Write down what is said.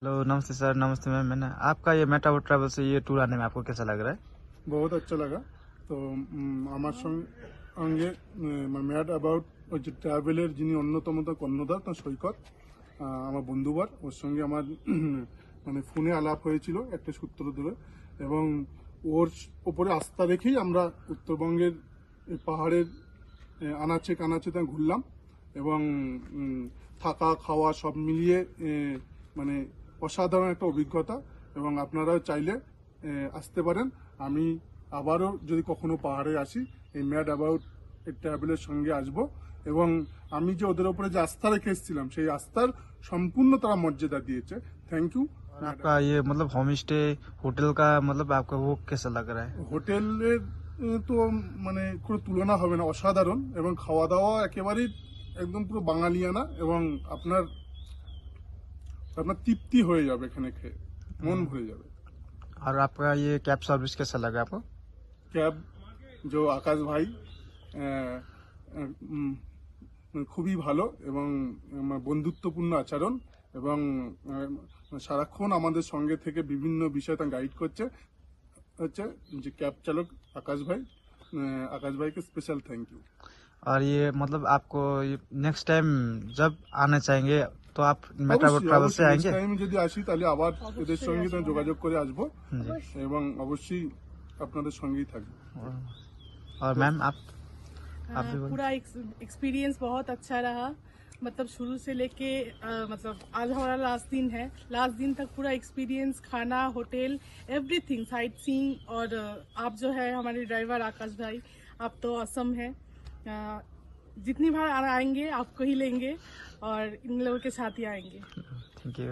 Hello, नमस्ते sir, नमस्ते ma'am. मैंने आपका ये मेटाबो ट्रैवल से ये टूर आने में आपको कैसा लग रहा है? बहुत अच्छा लगा। তো আমার সঙ্গে ম্যাড অ্যাবাউট ওই যে ট্রাভেলের যিনি অন্যতম কর্ণধার তার সৈকত আমার বন্ধুবার ওর সঙ্গে আমার মানে ফোনে আলাপ হয়েছিল একটা সূত্র ধরে, এবং ওর ওপরে আস্থা রেখেই আমরা উত্তরবঙ্গের এই পাহাড়ের আনাচে কানাচে তা ঘুরলাম, এবং থাকা খাওয়া সব মিলিয়ে মানে অসাধারণ একটা অভিজ্ঞতা। এবং আপনারা চাইলে আসতে পারেন। আমি আবারও যদি কখনো পাহাড়ে আসি এই ম্যাড অ্যাবাউট ট্রাভেলের সঙ্গে আসব, এবং আমি যে ওদের উপরে যে আস্থা রেখে এসেছিলাম সেই আস্থার সম্পূর্ণ তারা মর্যাদা দিয়েছে। Thank you. आपका ये मतलब होम स्टे होटल का मतलब आपका वो कैसा लग रहा है? হোটেলের তো মানে কোনো তুলনা হবে না, অসাধারণ, এবং খাওয়া দাওয়া একেবারেই একদম পুরো বাঙালিয়ানা, এবং আপনার আপনার তৃপ্তি হয়ে যাবে এখানে খেয়ে, মন ভরে যাবে। और आपका ये कैब सर्विस कैसा लगा आपको? ক্যাব যে আকাশ ভাই খুবই ভালো, এবং বন্ধুত্বপূর্ণ আচরণ, এবং সারাক্ষণ আমাদের সঙ্গে থেকে বিভিন্ন বিষয় তা গাইড করছে হচ্ছে যে ক্যাব চালক আকাশ ভাইকে স্পেশাল থ্যাংক ইউ। और ये मतलब आपको नेक्स्ट टाइम जब आना चाहेंगे तो आप मेटाबो ट्रैवल से आएंगे? টাইম যদি আসি তাহলে আবার এদের সঙ্গে তো যোগাযোগ করে আসবো, এবং অবশ্যই আপনাদের সঙ্গেই থাকবো। और मैम आप भी बोलिए। पूरा एक्सपीरियंस बहुत अच्छा रहा। मतलब शुरू से लेके मतलब आज हमारा लास्ट दिन है, लास्ट दिन तक पूरा एक्सपीरियंस, खाना, होटल, एवरीथिंग, साइट सीइंग। और आप जो है हमारे ड्राइवर आकाश भाई, आप तो असम है। जितनी बार आएंगे आपको ही लेंगे और इन लोगों के साथ ही आएंगे। Thank you.